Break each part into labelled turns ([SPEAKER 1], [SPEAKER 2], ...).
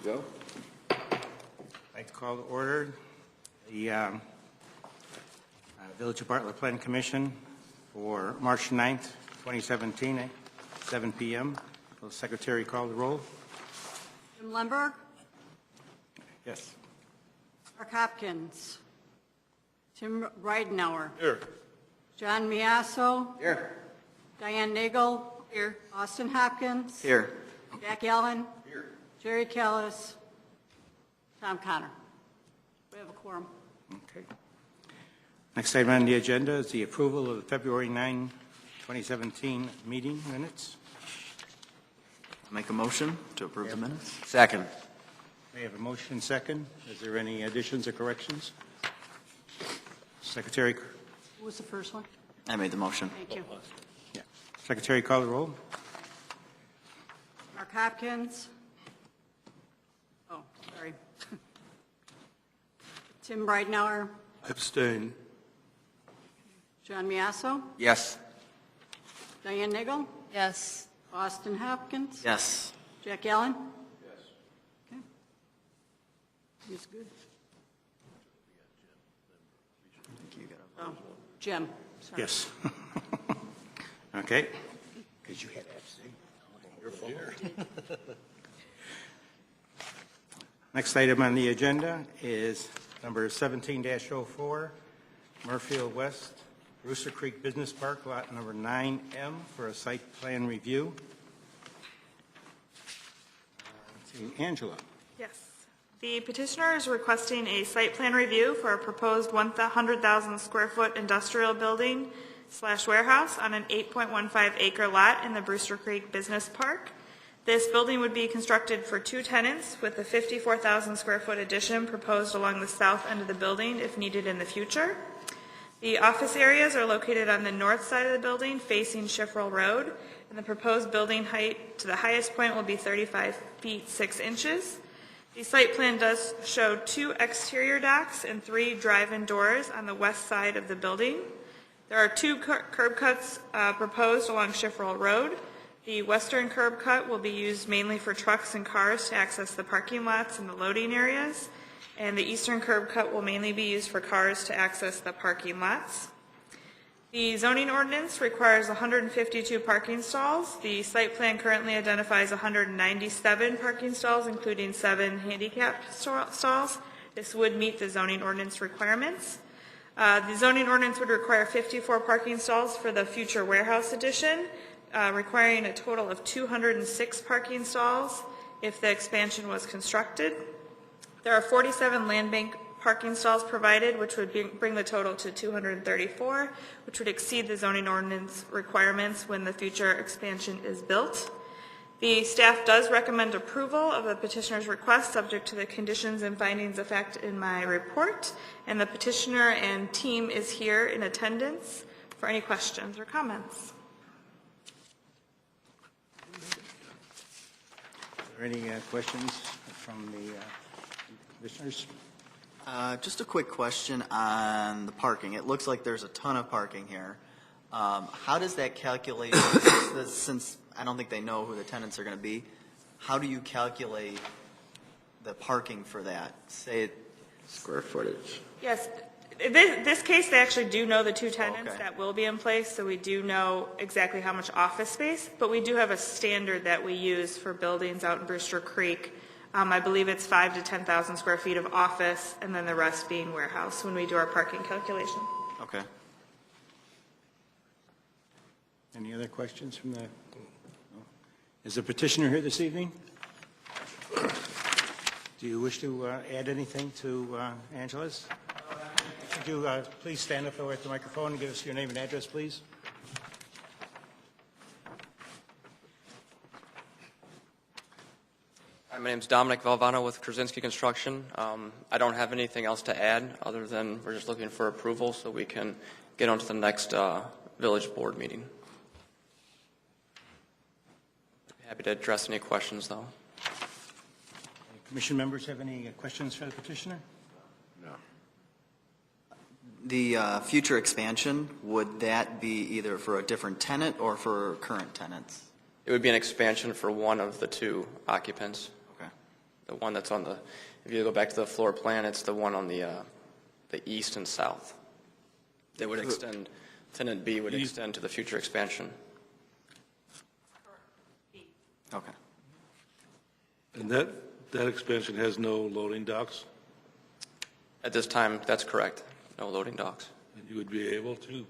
[SPEAKER 1] you go.
[SPEAKER 2] I'd like to call to order the Village of Bartlett Planning Commission for March 9th, 2017, at 7 p.m. Will the Secretary call the roll?
[SPEAKER 3] Jim Lemberg,
[SPEAKER 2] Yes.
[SPEAKER 3] Mark Hopkins, Tim Reidenauer,
[SPEAKER 1] Here.
[SPEAKER 3] John Miasso,
[SPEAKER 1] Here.
[SPEAKER 3] Diane Nagel, here. Austin Hopkins,
[SPEAKER 1] Here.
[SPEAKER 3] Jack Allen,
[SPEAKER 1] Here.
[SPEAKER 3] Jerry Callis, Tom Connor. We have a quorum.
[SPEAKER 2] Okay. Next item on the agenda is the approval of the February 9, 2017 meeting minutes.
[SPEAKER 4] Make a motion to approve the minutes?
[SPEAKER 1] Second.
[SPEAKER 2] We have a motion second. Is there any additions or corrections? Secretary,
[SPEAKER 3] Who was the first one?
[SPEAKER 4] I made the motion.
[SPEAKER 3] Thank you.
[SPEAKER 2] yeah. Secretary, call the roll.
[SPEAKER 3] Mark Hopkins. Oh, sorry. Tim Reidenauer,
[SPEAKER 1] Abstain.
[SPEAKER 3] John Miasso,
[SPEAKER 1] Yes.
[SPEAKER 3] Diane Nagel,
[SPEAKER 5] Yes.
[SPEAKER 3] Austin Hopkins,
[SPEAKER 4] Yes.
[SPEAKER 3] Jack Allen. Yes. Okay. He's good. Oh, Jim. Sorry.
[SPEAKER 2] Yes. Okay. Because you had abstain. Your fault. Next item on the agenda is number 17-04, Muirfield West, Brewster Creek Business Park, lot number 9M, for a site plan review. Let's see, Angela.
[SPEAKER 6] Yes. The petitioner is requesting a site plan review for a proposed 100,000 square foot industrial building / warehouse on an 8.15 acre lot in the Brewster Creek Business Park. This building would be constructed for 2 tenants with a 54,000 square foot addition proposed along the south end of the building if needed in the future. The office areas are located on the north side of the building facing Shifrell Road, and the proposed building height to the highest point will be 35 feet 6 inches. The site plan does show 2 exterior docks and 3 drive-in doors on the west side of the building. There are 2 curb cuts proposed along Shifrell Road. The western curb cut will be used mainly for trucks and cars to access the parking lots and the loading areas, and the eastern curb cut will mainly be used for cars to access the parking lots. The zoning ordinance requires 152 parking stalls. The site plan currently identifies 197 parking stalls, including 7 handicapped stalls. This would meet the zoning ordinance requirements. The zoning ordinance would require 54 parking stalls for the future warehouse addition, requiring a total of 206 parking stalls if the expansion was constructed. There are 47 land bank parking stalls provided, which would bring the total to 234, which would exceed the zoning ordinance requirements when the future expansion is built. The staff does recommend approval of the petitioner's request subject to the conditions and findings of fact in my report, and the petitioner and team is here in attendance for any questions or comments.
[SPEAKER 2] Are there any questions from the commissioners?
[SPEAKER 4] Just a quick question on the parking. It looks like there's a ton of parking here. How does that calculate, since I don't think they know who the tenants are going to be, how do you calculate the parking for that? Say
[SPEAKER 1] Square footage.
[SPEAKER 6] Yes, this case they actually do know the 2 tenants
[SPEAKER 4] Okay.
[SPEAKER 6] that will be in place, so we do know exactly how much office space, but we do have a standard that we use for buildings out in Brewster Creek. I believe it's 5,000 to 10,000 square feet of office, and then the rest being warehouse when we do our parking calculation.
[SPEAKER 4] Okay.
[SPEAKER 2] Any other questions from the? No. Is the petitioner here this evening? Do you wish to add anything to Angela's? Could you please stand up over at the microphone and give us your name and address, please?
[SPEAKER 7] Hi, my name is Dominic Valvano with Krasinski Construction. I don't have anything else to add other than we're just looking for approval so we can get on to the next village board meeting. Happy to address any questions, though.
[SPEAKER 2] Commission members have any questions for the petitioner?
[SPEAKER 1] No.
[SPEAKER 4] The future expansion, would that be either for a different tenant or for current tenants?
[SPEAKER 7] It would be an expansion for one of the 2 occupants.
[SPEAKER 4] Okay.
[SPEAKER 7] The one that's on the, if you go back to the floor plan, it's the one on the east and south. They would extend, tenant B would extend to the future expansion.
[SPEAKER 4] Okay.
[SPEAKER 5] And that expansion has no loading docks?
[SPEAKER 7] At this time, that's correct. No loading docks.
[SPEAKER 5] And you would be able to,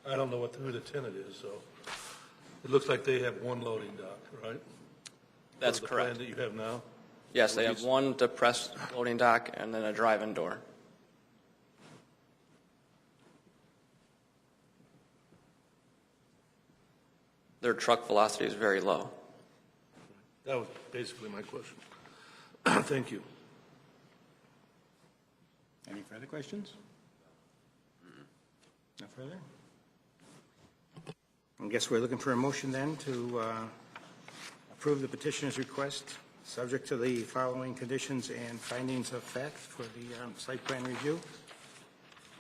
[SPEAKER 5] I don't know who the tenant is, so it looks like they have one loading dock, right?
[SPEAKER 7] That's
[SPEAKER 5] For the
[SPEAKER 7] correct.
[SPEAKER 5] plan that you have now?
[SPEAKER 7] Yes, they have one depressed loading dock and then a drive-in door. Their truck velocity is very low.
[SPEAKER 5] That was basically my question. Thank you.
[SPEAKER 2] Any further questions? No further? I guess we're looking for a motion then to approve the petitioner's request, subject to the following conditions and findings of fact for the site plan review.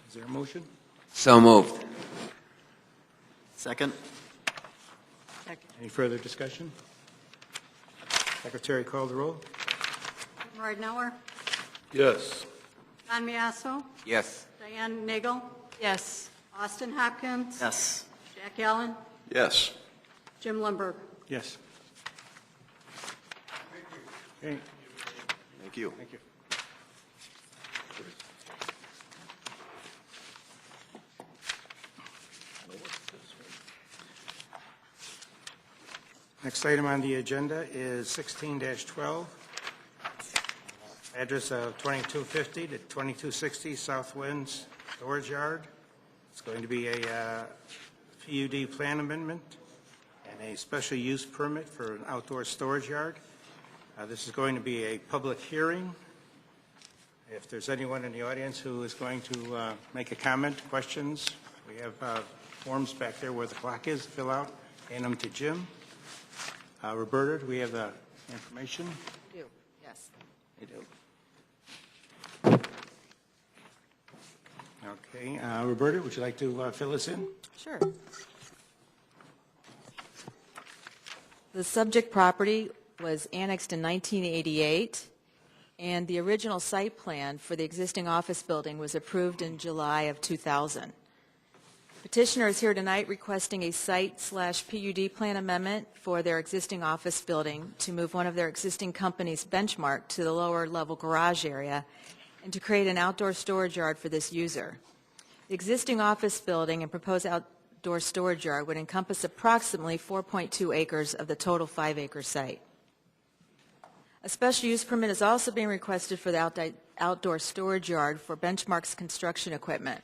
[SPEAKER 2] Is there a motion?
[SPEAKER 1] So moved.
[SPEAKER 4] Second?
[SPEAKER 2] Any further discussion? Secretary, call the roll.
[SPEAKER 3] Ridenour,
[SPEAKER 5] Yes.
[SPEAKER 3] John Miasso,
[SPEAKER 1] Yes.
[SPEAKER 3] Diane Nagel,
[SPEAKER 8] Yes.
[SPEAKER 3] Austin Hopkins,
[SPEAKER 4] Yes.
[SPEAKER 3] Jack Allen,
[SPEAKER 1] Yes.
[SPEAKER 3] Jim Lumberg.
[SPEAKER 2] Yes. Okay,
[SPEAKER 1] Thank you.
[SPEAKER 2] thank you. Next item on the agenda is 16-12, address of 2250 to 2260 Southwind Storage Yard. It's going to be a PUD plan amendment and a special use permit for an outdoor storage yard. This is going to be a public hearing. If there's anyone in the audience who is going to make a comment, questions, we have forms back there where the clock is, fill out, hand them to Jim. Roberta, do we have the information?
[SPEAKER 8] Do, yes.
[SPEAKER 2] We do. Okay, Roberta, would you like to fill us in?
[SPEAKER 8] Sure. The subject property was annexed in 1988, and the original site plan for the existing office building was approved in July of 2000. Petitioner is here tonight requesting a site/PUD plan amendment for their existing office building to move one of their existing companies, Benchmark, to the lower level garage area and to create an outdoor storage yard for this user. The existing office building and proposed outdoor storage yard would encompass approximately 4.2 acres of the total 5-acre site. A special use permit is also being requested for the outdoor storage yard for Benchmark's construction equipment.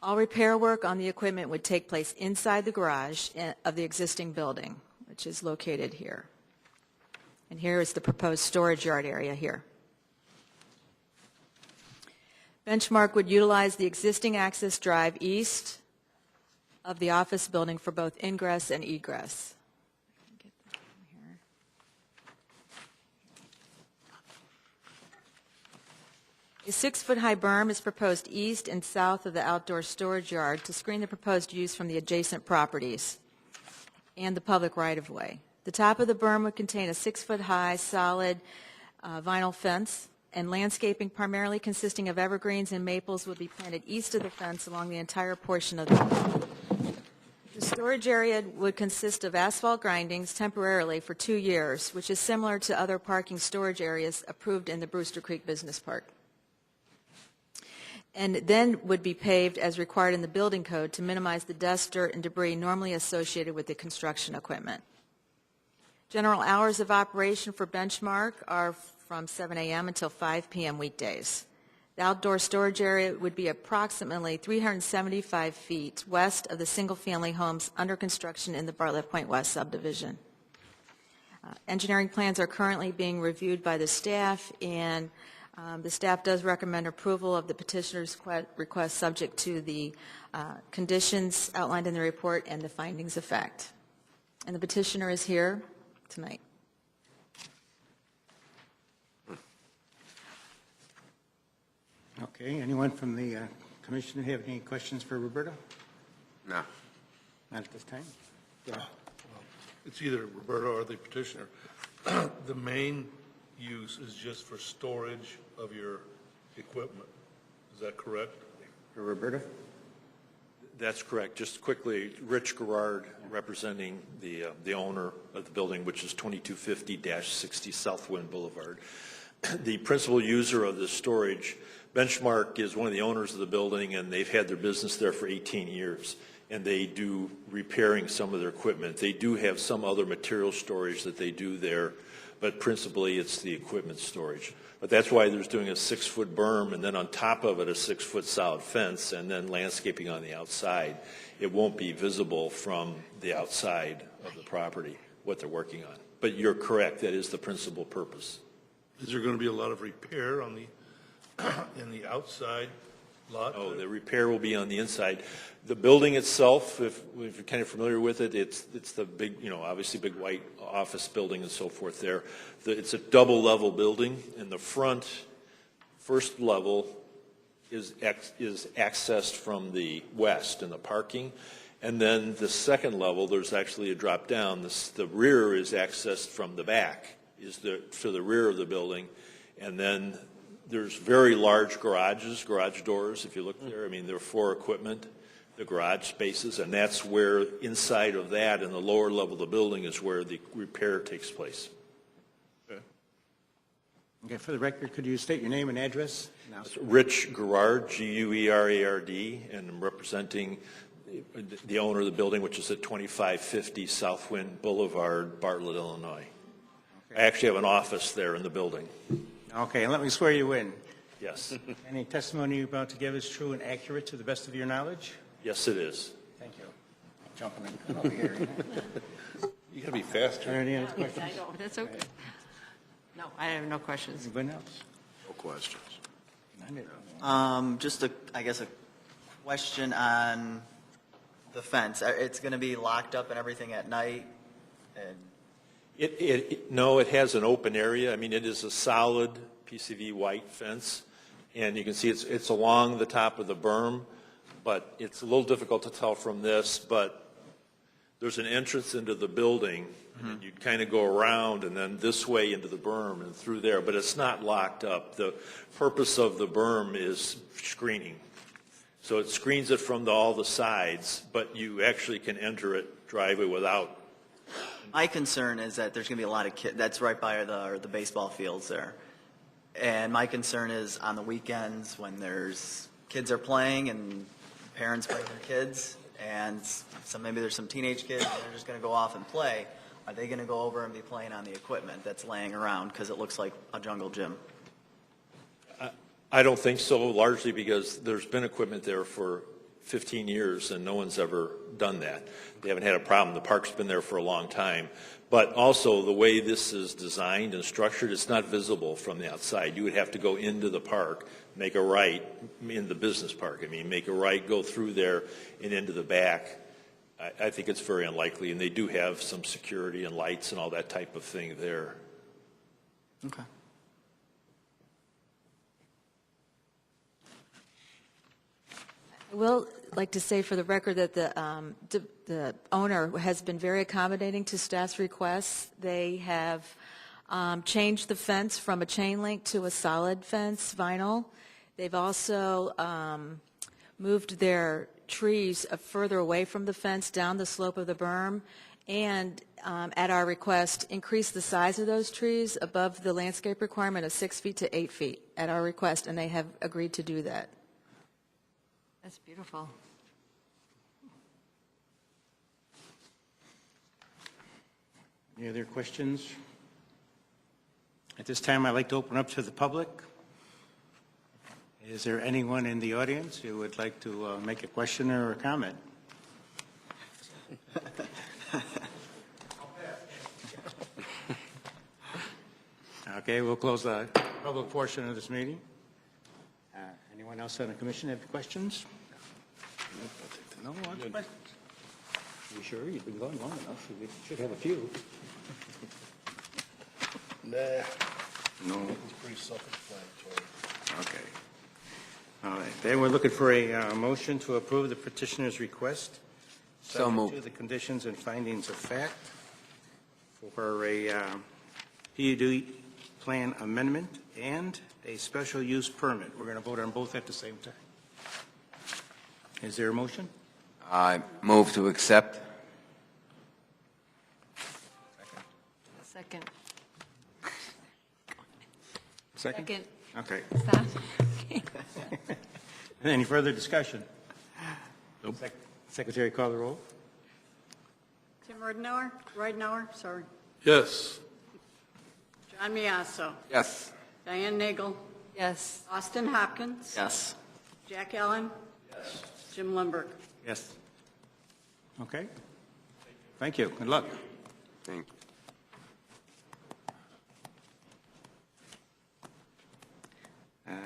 [SPEAKER 8] All repair work on the equipment would take place inside the garage of the existing building, which is located here. And here is the proposed storage yard area here. Benchmark would utilize the existing access drive east of the office building for both ingress and egress. A 6-foot-high berm is proposed east and south of the outdoor storage yard to screen the proposed use from the adjacent properties and the public right-of-way. The top of the berm would contain a 6-foot-high solid vinyl fence, and landscaping primarily consisting of evergreens and maples would be planted east of the fence along the entire portion of the storage area would consist of asphalt grindings temporarily for 2 years, which is similar to other parking storage areas approved in the Brewster Creek Business Park, and then would be paved as required in the building code to minimize the dust, dirt, and debris normally associated with the construction equipment. General hours of operation for Benchmark are from 7 a.m. until 5 p.m. weekdays. The outdoor storage area would be approximately 375 feet west of the single-family homes under construction in the Bartlett Point West subdivision. Engineering plans are currently being reviewed by the staff, and the staff does recommend approval of the petitioner's request subject to the conditions outlined in the report and the findings of fact. And the petitioner is here tonight.
[SPEAKER 2] Okay, anyone from the commission have any questions for Roberta?
[SPEAKER 1] No.
[SPEAKER 2] Not at this time? Yeah.
[SPEAKER 5] It's either Roberta or the petitioner. The main use is just for storage of your equipment. Is that correct?
[SPEAKER 2] Roberta?
[SPEAKER 9] That's correct. Just quickly, Rich Gerard, representing the owner of the building, which is 2250-60 Southwind Boulevard. The principal user of the storage, Benchmark, is one of the owners of the building, and they've had their business there for 18 years, and they do repairing some of their equipment. They do have some other material storage that they do there, but principally it's the equipment storage. But that's why there's doing a 6-foot berm, and then on top of it, a 6-foot solid fence, and then landscaping on the outside. It won't be visible from the outside of the property, what they're working on. But you're correct, that is the principal purpose.
[SPEAKER 5] Is there going to be a lot of repair on the, in the outside lot?
[SPEAKER 9] Oh, the repair will be on the inside. The building itself, if you're kind of familiar with it, it's the big, obviously big white office building and so forth there. It's a double level building. In the front, first level is accessed from the west in the parking. And then the second level, there's actually a drop down. The rear is accessed from the back, to the rear of the building. And then there's very large garage doors, if you look there. I mean, they're for equipment, the garage spaces, and that's where inside of that in the lower level of the building is where the repair takes place.
[SPEAKER 2] Okay, for the record, could you state your name and address?
[SPEAKER 9] Rich Gerard, Guerard, and I'm representing the owner of the building, which is at 2550 Southwind Boulevard, Bartlett, Illinois. I actually have an office there in the building.
[SPEAKER 2] Okay, and let me swear you in.
[SPEAKER 9] Yes.
[SPEAKER 2] Any testimony you're about to give is true and accurate to the best of your knowledge?
[SPEAKER 9] Yes, it is.
[SPEAKER 2] Thank you. Jumping in over here.
[SPEAKER 5] You got to be faster.
[SPEAKER 2] Are there any other questions?
[SPEAKER 3] I know, that's okay. No, I have no questions.
[SPEAKER 2] Anybody else?
[SPEAKER 1] No questions.
[SPEAKER 4] Just I guess a question on the fence. It's going to be locked up and everything at night? And
[SPEAKER 9] No, it has an open area. I mean, it is a solid PCV white fence, and you can see it's along the top of the berm, but it's a little difficult to tell from this, but there's an entrance into the building, and you'd kind of go around and then this way into the berm and through there, but it's not locked up. The purpose of the berm is screening. So it screens it from all the sides, but you actually can enter it driveway without.
[SPEAKER 4] my concern is that there's going to be a lot of kids. That's right by the baseball fields there. And my concern is on the weekends when kids are playing and parents bring their kids, and maybe there's some teenage kids and they're just going to go off and play. Are they going to go over and be playing on the equipment that's laying around because it looks like a jungle gym?
[SPEAKER 9] I don't think so, largely because there's been equipment there for 15 years and no one's ever done that. They haven't had a problem. The park's been there for a long time. But also the way this is designed and structured, it's not visible from the outside. You would have to go into the park, make a right in the business park. I mean, make a right, go through there and into the back. I think it's very unlikely, and they do have some security and lights and all that type of thing there.
[SPEAKER 4] Okay.
[SPEAKER 8] I will like to say for the record that the owner has been very accommodating to staff's requests. They have changed the fence from a chain link to a solid fence, vinyl. They've also moved their trees further away from the fence down the slope of the berm, and at our request, increase the size of those trees above the landscape requirement of 6 feet to 8 feet at our request, and they have agreed to do that.
[SPEAKER 3] That's beautiful.
[SPEAKER 2] Any other questions? At this time, I'd like to open up to the public. Is there anyone in the audience who would like to make a question or a comment? Okay, we'll close the public portion of this meeting. Anyone else on the commission have questions? No one wants questions? You sure? You've been going long enough. We should have a few.
[SPEAKER 5] Nah.
[SPEAKER 2] No.
[SPEAKER 5] It's pretty self-explanatory.
[SPEAKER 2] Okay. All right. Then we're looking for a motion to approve the petitioner's request.
[SPEAKER 1] So moved.
[SPEAKER 2] Subject to the conditions and findings of fact for a PUD plan amendment and a special use permit. We're going to vote on both at the same time. Is there a motion?
[SPEAKER 1] I move to accept.
[SPEAKER 8] Second.
[SPEAKER 2] Second? Okay.
[SPEAKER 8] Stop.
[SPEAKER 2] Any further discussion? Nope. Secretary, call the roll.
[SPEAKER 3] Tim Ridenour, sorry.
[SPEAKER 5] Yes.
[SPEAKER 3] John Miasso.
[SPEAKER 1] Yes.
[SPEAKER 3] Diane Nagel.
[SPEAKER 8] Yes.
[SPEAKER 3] Austin Hopkins.
[SPEAKER 4] Yes.
[SPEAKER 3] Jack Allen. Yes. Jim Lundberg.
[SPEAKER 2] Yes. Okay. Thank you. Good luck.
[SPEAKER 1] Thank you.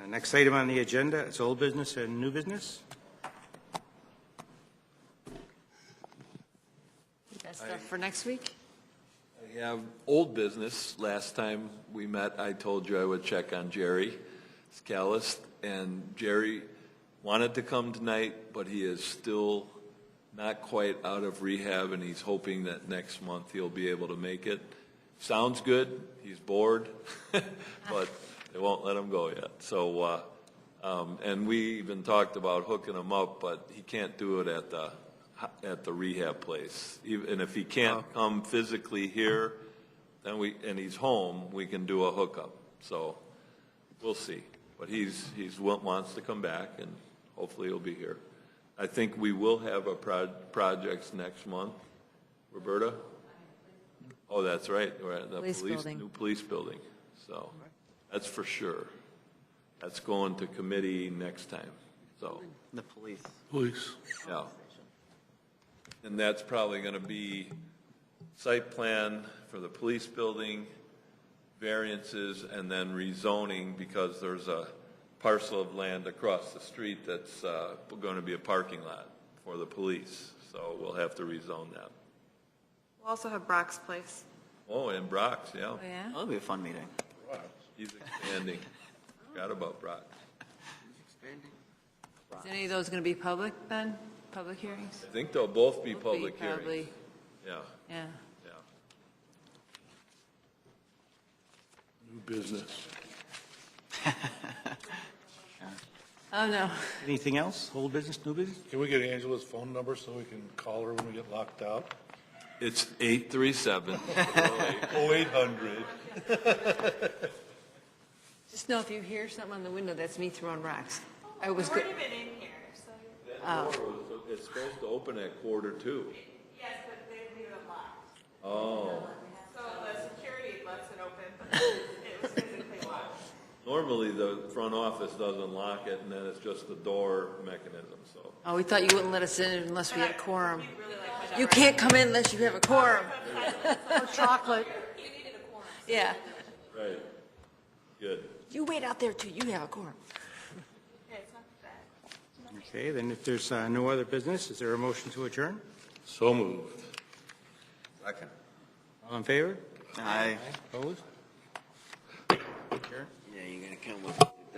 [SPEAKER 2] Next item on the agenda is old business and new business.
[SPEAKER 8] That's stuff for next week?
[SPEAKER 10] I have old business. Last time we met, I told you I would check on Jerry Scalist, and Jerry wanted to come tonight, but he is still not quite out of rehab, and he's hoping that next month he'll be able to make it. Sounds good. He's bored, but they won't let him go yet. So, and we even talked about hooking him up, but he can't do it at the rehab place. And if he can't come physically here, then and he's home, we can do a hookup. So we'll see. But he's wants to come back, and hopefully he'll be here. I think we will have a projects next month. Roberta? Oh, that's right. We're at the new police building. So that's for sure. That's going to committee next time. So
[SPEAKER 4] The police.
[SPEAKER 5] Police.
[SPEAKER 10] yeah. And that's probably going to be site plan for the police building, variances, and then rezoning, because there's a parcel of land across the street that's going to be a parking lot for the police. So we'll have to rezone that.
[SPEAKER 6] We'll also have Brock's Place.
[SPEAKER 10] Oh, and Brock's, yeah.
[SPEAKER 8] Oh, yeah?
[SPEAKER 4] That'll be a fun meeting.
[SPEAKER 10] He's expanding. Forgot about Brock.
[SPEAKER 8] Is any of those going to be public then? Public hearings?
[SPEAKER 10] I think they'll both be
[SPEAKER 8] Will be,
[SPEAKER 10] public
[SPEAKER 8] probably.
[SPEAKER 10] hearings. Yeah,
[SPEAKER 8] Yeah.
[SPEAKER 10] yeah.
[SPEAKER 5] New business.
[SPEAKER 8] Oh, no.
[SPEAKER 2] Anything else? Old business, new business?
[SPEAKER 5] Can we get Angela's phone number so we can call her when we get locked out?
[SPEAKER 10] It's 837.
[SPEAKER 5] 0800.
[SPEAKER 8] Just know if you hear something on the window, that's me throwing rocks. I was good.
[SPEAKER 6] been in here, so.
[SPEAKER 10] It's supposed to open at 1:45.
[SPEAKER 6] Yes, but they leave it locked.
[SPEAKER 10] Oh.
[SPEAKER 6] So the security lets it open, but it was physically locked.
[SPEAKER 10] Normally, the front office doesn't lock it, and then it's just the door mechanism, so.
[SPEAKER 8] Oh, we thought you wouldn't let us in unless we had a quorum. You can't come in unless you have a quorum.
[SPEAKER 3] Or chocolate.
[SPEAKER 8] Yeah.
[SPEAKER 10] Right. Good.
[SPEAKER 8] You wait out there till you have a quorum.
[SPEAKER 2] Okay, then if there's no other business, is there a motion to adjourn?
[SPEAKER 5] So moved.
[SPEAKER 1] Second.
[SPEAKER 2] All in favor?
[SPEAKER 4] Aye.
[SPEAKER 2] Opposed?
[SPEAKER 1] Yeah, you're going to come with